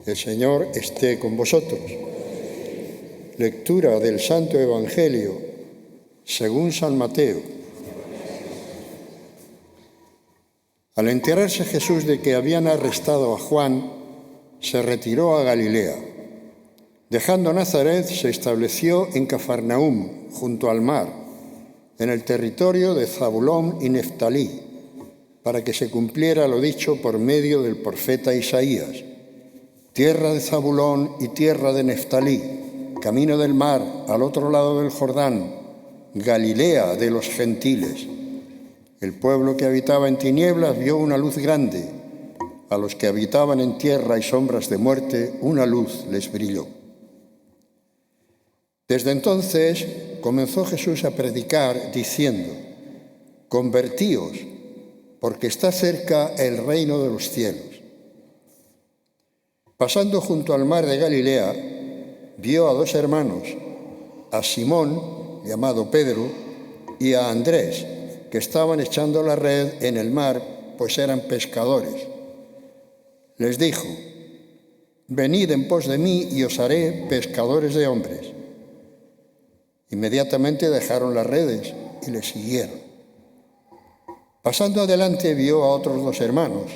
El Señor esté con vosotros. Lectura del Santo Evangelio según San Mateo. Al enterarse Jesús de que habían arrestado a Juan, se retiró a Galilea. Dejando Nazaret, se estableció en Cafarnaúm, junto al mar, en el territorio de Zabulón y Neftalí, para que se cumpliera lo dicho por medio del profeta Isaías. Tierra de Zabulón y tierra de Neftalí, camino del mar, al otro lado del Jordán, Galilea de los gentiles. El pueblo que habitaba en tinieblas vio una luz grande. A los que habitaban en tierra y sombras de muerte, una luz les brilló. Desde entonces comenzó Jesús a predicar diciendo: «Convertíos, porque está cerca el reino de los cielos». Pasando junto al mar de Galilea, vio a dos hermanos, a Simón, llamado Pedro, y a Andrés, que estaban echando la red en el mar, pues eran pescadores. Les dijo: «Venid en pos de mí y os haré pescadores de hombres». Inmediatamente dejaron las redes y le siguieron. Pasando adelante vio a otros dos hermanos,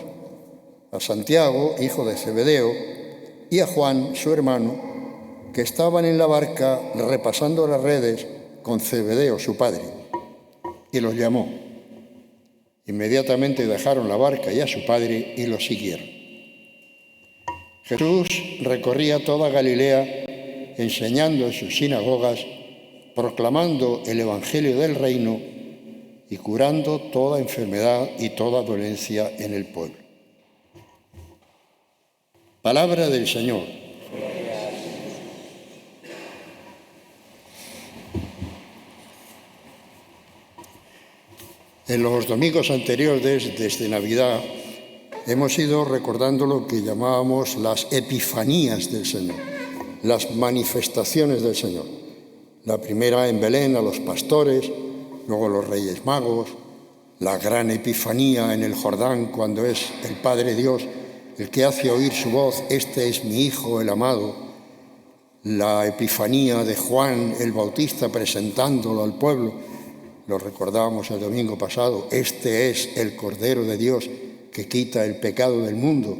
a Santiago, hijo de Zebedeo, y a Juan, su hermano, que estaban en la barca repasando las redes con Zebedeo, su padre, y los llamó. Inmediatamente dejaron la barca y a su padre y los siguieron. Jesús recorría toda Galilea, enseñando en sus sinagogas, proclamando el Evangelio del reino y curando toda enfermedad y toda dolencia en el pueblo. Palabra del Señor. En los domingos anteriores, desde Navidad, hemos ido recordando lo que llamábamos las epifanías del Señor, las manifestaciones del Señor. La primera en Belén a los pastores, luego los Reyes Magos, la gran epifanía en el Jordán cuando es el Padre Dios el que hace oír su voz: «Este es mi Hijo, el amado». La epifanía de Juan el Bautista presentándolo al pueblo, lo recordábamos el domingo pasado: «Este es el Cordero de Dios que quita el pecado del mundo».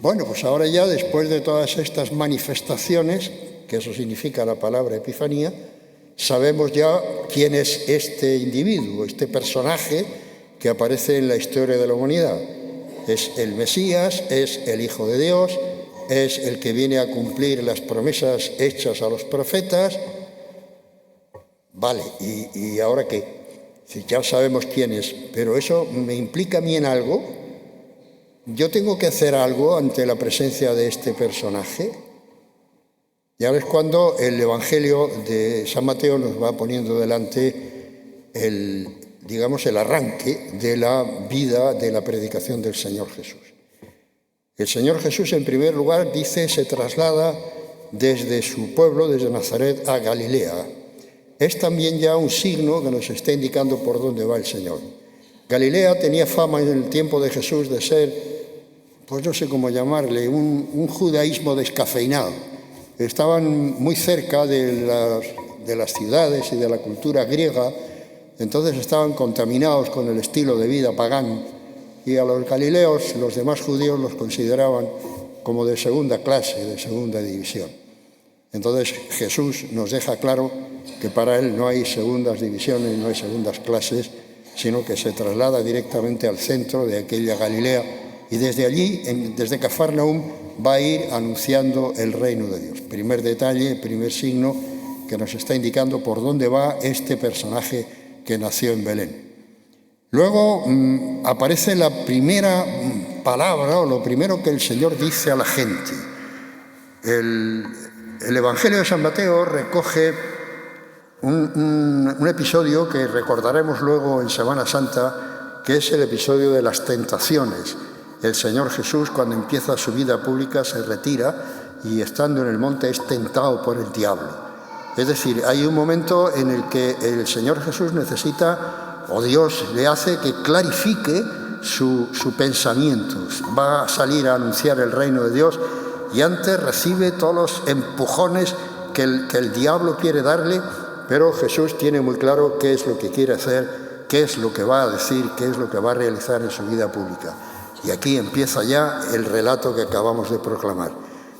Bueno, pues ahora ya, después de todas estas manifestaciones, que eso significa la palabra epifanía, sabemos ya quién es este individuo, este personaje que aparece en la historia de la humanidad. Es el Mesías, es el Hijo de Dios, es el que viene a cumplir las promesas hechas a los profetas. Vale, ¿y ahora qué? Si ya sabemos quién es, pero eso me implica a mí en algo. Yo tengo que hacer algo ante la presencia de este personaje. Y ahora es cuando el Evangelio de San Mateo nos va poniendo delante el arranque de la vida de la predicación del Señor Jesús. El Señor Jesús, en primer lugar, dice, se traslada desde su pueblo, desde Nazaret, a Galilea. Es también ya un signo que nos está indicando por dónde va el Señor. Galilea tenía fama en el tiempo de Jesús de ser, pues no sé cómo llamarle, un judaísmo descafeinado. Estaban muy cerca de las ciudades y de la cultura griega, entonces estaban contaminados con el estilo de vida pagano, y a los galileos, los demás judíos, los consideraban como de segunda clase, de segunda división. Entonces Jesús nos deja claro que para él no hay segundas divisiones, no hay segundas clases, sino que se traslada directamente al centro de aquella Galilea, y desde allí, desde Cafarnaúm, va a ir anunciando el reino de Dios. Primer detalle, primer signo que nos está indicando por dónde va este personaje que nació en Belén. Luego aparece la primera palabra, o lo primero que el Señor dice a la gente. El Evangelio de San Mateo recoge un episodio que recordaremos luego en Semana Santa, que es el episodio de las tentaciones. El Señor Jesús, cuando empieza su vida pública, se retira y, estando en el monte, es tentado por el diablo. Es decir, hay un momento en el que el Señor Jesús necesita, o Dios le hace que clarifique su pensamiento. Va a salir a anunciar el reino de Dios y antes recibe todos los empujones que el diablo quiere darle, pero Jesús tiene muy claro qué es lo que quiere hacer, qué es lo que va a decir, qué es lo que va a realizar en su vida pública. Y aquí empieza ya el relato que acabamos de proclamar.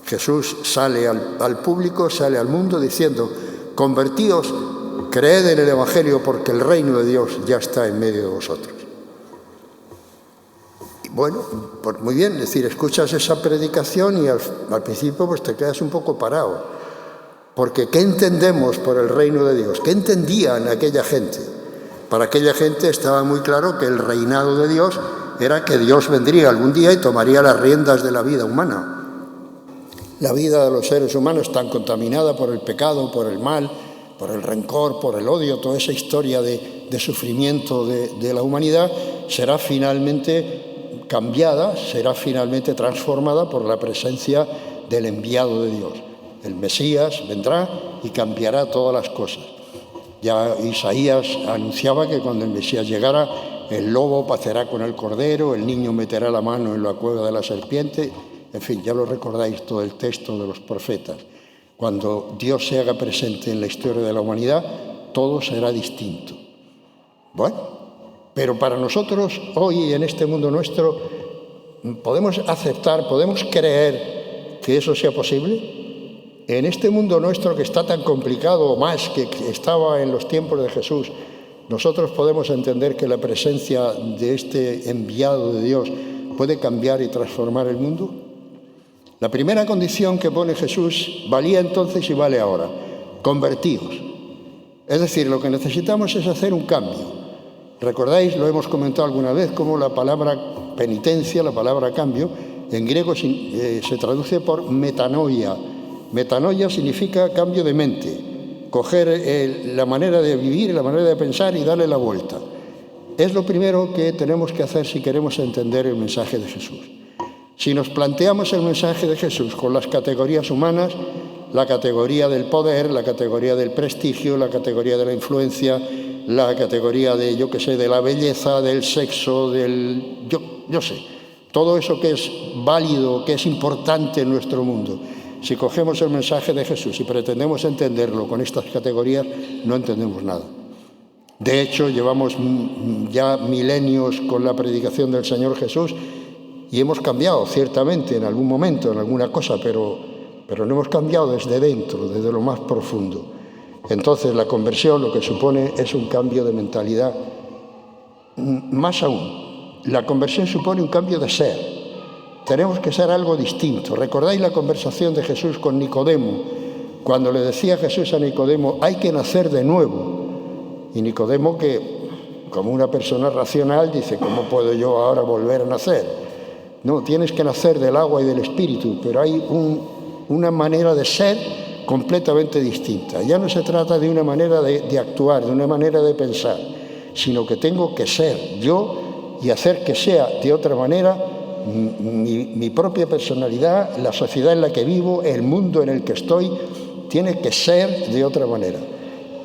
Jesús sale al público, sale al mundo diciendo: convertíos, creed en el Evangelio, porque el reino de Dios ya está en medio de vosotros. Y bueno, pues muy bien, es decir, escuchas esa predicación y al principio pues te quedas un poco parado. Porque ¿qué entendemos por el reino de Dios? ¿Qué entendían aquella gente? Para aquella gente estaba muy claro que el reinado de Dios era que Dios vendría algún día y tomaría las riendas de la vida humana. La vida de los seres humanos tan contaminada por el pecado, por el mal, por el rencor, por el odio, toda esa historia de sufrimiento de la humanidad, será finalmente cambiada, será finalmente transformada por la presencia del enviado de Dios. El Mesías vendrá y cambiará todas las cosas. Ya Isaías anunciaba que cuando el Mesías llegara, el lobo pacerá con el cordero, el niño meterá la mano en la cueva de la serpiente. En fin, ya lo recordáis todo el texto de los profetas. Cuando Dios se haga presente en la historia de la humanidad, todo será distinto. Bueno, pero para nosotros hoy en este mundo nuestro, ¿podemos aceptar, podemos creer que eso sea posible? En este mundo nuestro que está tan complicado, más que estaba en los tiempos de Jesús, ¿nosotros podemos entender que la presencia de este enviado de Dios puede cambiar y transformar el mundo? La primera condición que pone Jesús valía entonces y vale ahora: convertíos. Es decir, lo que necesitamos es hacer un cambio. ¿Recordáis? Lo hemos comentado alguna vez, como la palabra penitencia, la palabra cambio, en griego se traduce por metanoia. Metanoia significa cambio de mente, coger la manera de vivir, la manera de pensar y darle la vuelta. Es lo primero que tenemos que hacer si queremos entender el mensaje de Jesús. Si nos planteamos el mensaje de Jesús con las categorías humanas, la categoría del poder, la categoría del prestigio, la categoría de la influencia, la categoría de, de la belleza, del sexo, todo eso que es válido, que es importante en nuestro mundo. Si cogemos el mensaje de Jesús y pretendemos entenderlo con estas categorías, no entendemos nada. De hecho, llevamos ya milenios con la predicación del Señor Jesús y hemos cambiado, ciertamente, en algún momento, en alguna cosa, pero no hemos cambiado desde dentro, desde lo más profundo. Entonces, la conversión lo que supone es un cambio de mentalidad. Más aún, la conversión supone un cambio de ser. Tenemos que ser algo distinto. ¿Recordáis la conversación de Jesús con Nicodemo? Cuando le decía Jesús a Nicodemo: hay que nacer de nuevo. Y Nicodemo, que como una persona racional, dice: ¿cómo puedo yo ahora volver a nacer? No, tienes que nacer del agua y del espíritu, pero hay una manera de ser completamente distinta. Ya no se trata de una manera de actuar, de una manera de pensar, sino que tengo que ser yo y hacer que sea de otra manera mi propia personalidad, la sociedad en la que vivo, el mundo en el que estoy, tiene que ser de otra manera.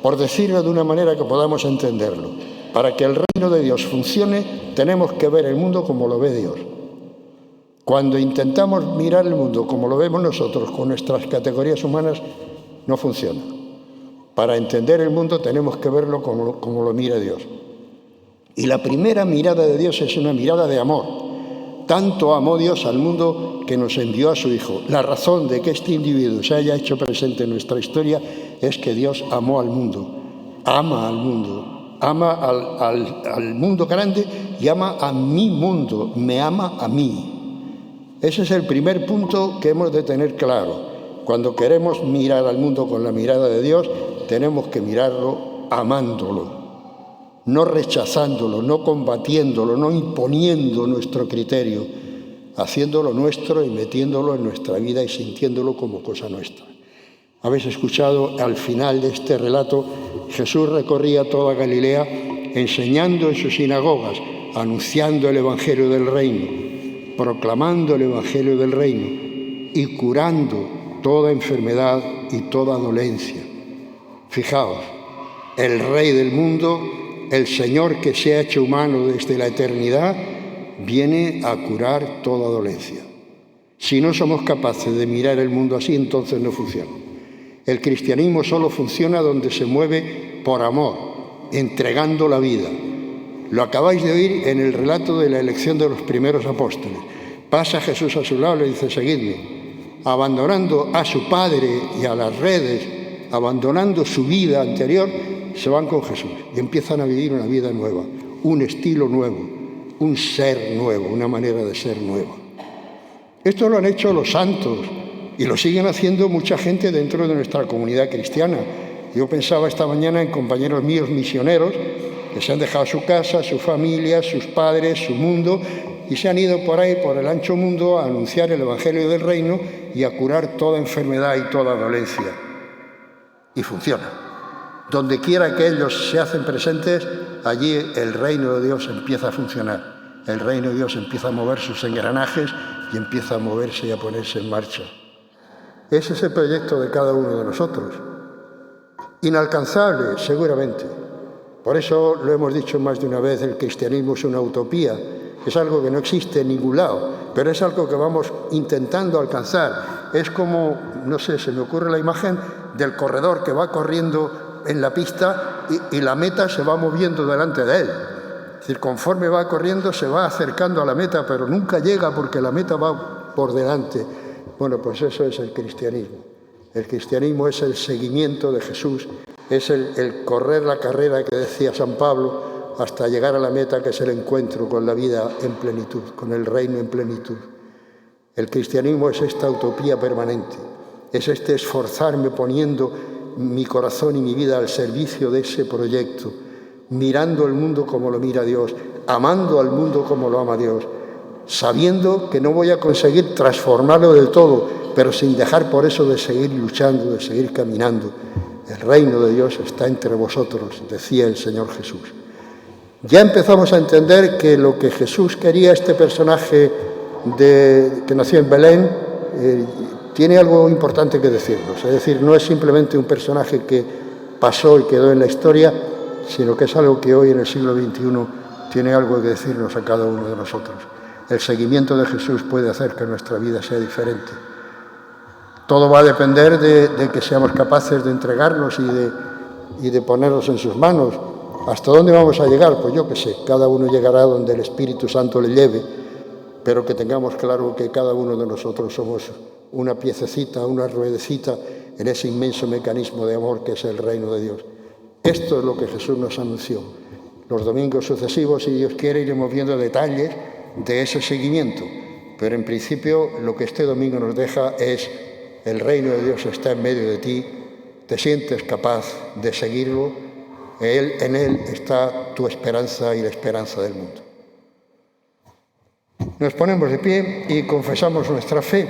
Por decirlo de una manera que podamos entenderlo, para que el reino de Dios funcione, tenemos que ver el mundo como lo ve Dios. Cuando intentamos mirar el mundo como lo vemos nosotros, con nuestras categorías humanas, no funciona. Para entender el mundo tenemos que verlo como lo mira Dios. Y la primera mirada de Dios es una mirada de amor. Tanto amó Dios al mundo que nos envió a su Hijo. La razón de que este individuo se haya hecho presente en nuestra historia es que Dios amó al mundo, ama al mundo, ama al mundo grande y ama a mi mundo, me ama a mí. Ese es el primer punto que hemos de tener claro. Cuando queremos mirar al mundo con la mirada de Dios, tenemos que mirarlo amándolo, no rechazándolo, no combatiéndolo, no imponiendo nuestro criterio, haciéndolo nuestro y metiéndolo en nuestra vida y sintiéndolo como cosa nuestra. Habéis escuchado al final de este relato, Jesús recorría toda Galilea enseñando en sus sinagogas, anunciando el Evangelio del Reino, proclamando el Evangelio del Reino y curando toda enfermedad y toda dolencia. Fijaos, el Rey del mundo, el Señor que se ha hecho humano desde la eternidad, viene a curar toda dolencia. Si no somos capaces de mirar el mundo así, entonces no funciona. El cristianismo solo funciona donde se mueve por amor, entregando la vida. Lo acabáis de oír en el relato de la elección de los primeros apóstoles. Pasa Jesús a su lado y le dice, seguidme. Abandonando a su padre y a las redes, abandonando su vida anterior, se van con Jesús y empiezan a vivir una vida nueva, un estilo nuevo, un ser nuevo, una manera de ser nueva. Esto lo han hecho los santos y lo siguen haciendo mucha gente dentro de nuestra comunidad cristiana. Yo pensaba esta mañana en compañeros míos misioneros que se han dejado su casa, su familia, sus padres, su mundo y se han ido por ahí, por el ancho mundo, a anunciar el Evangelio del Reino y a curar toda enfermedad y toda dolencia. Y funciona. Donde quiera que ellos se hacen presentes, allí el reino de Dios empieza a funcionar. El reino de Dios empieza a mover sus engranajes y empieza a moverse y a ponerse en marcha. Ese es el proyecto de cada uno de nosotros. Inalcanzable, seguramente. Por eso lo hemos dicho más de una vez, el cristianismo es una utopía. Es algo que no existe en ningún lado, pero es algo que vamos intentando alcanzar. Es como, no sé, se me ocurre la imagen del corredor que va corriendo en la pista y la meta se va moviendo delante de él. Es decir, conforme va corriendo se va acercando a la meta, pero nunca llega porque la meta va por delante. Bueno, pues eso es el cristianismo. El cristianismo es el seguimiento de Jesús, es el correr la carrera que decía San Pablo hasta llegar a la meta, que es el encuentro con la vida en plenitud, con el reino en plenitud. El cristianismo es esta utopía permanente, es este esforzarme poniendo mi corazón y mi vida al servicio de ese proyecto, mirando el mundo como lo mira Dios, amando al mundo como lo ama Dios, sabiendo que no voy a conseguir transformarlo del todo, pero sin dejar por eso de seguir luchando, de seguir caminando. El reino de Dios está entre vosotros, decía el Señor Jesús. Ya empezamos a entender que lo que Jesús quería, este personaje que nació en Belén, tiene algo importante que decirnos. Es decir, no es simplemente un personaje que pasó y quedó en la historia, sino que es algo que hoy en el siglo XXI tiene algo que decirnos a cada uno de nosotros. El seguimiento de Jesús puede hacer que nuestra vida sea diferente. Todo va a depender de que seamos capaces de entregarnos y de ponernos en sus manos. ¿Hasta dónde vamos a llegar? Pues yo qué sé, cada uno llegará donde el Espíritu Santo le lleve, pero que tengamos claro que cada uno de nosotros somos una piececita, una ruedecita en ese inmenso mecanismo de amor que es el reino de Dios. Esto es lo que Jesús nos anunció. Los domingos sucesivos, si Dios quiere, iremos viendo detalles de ese seguimiento, pero en principio lo que este domingo nos deja es: el reino de Dios está en medio de ti, te sientes capaz de seguirlo, en Él está tu esperanza y la esperanza del mundo. Nos ponemos de pie y confesamos nuestra fe.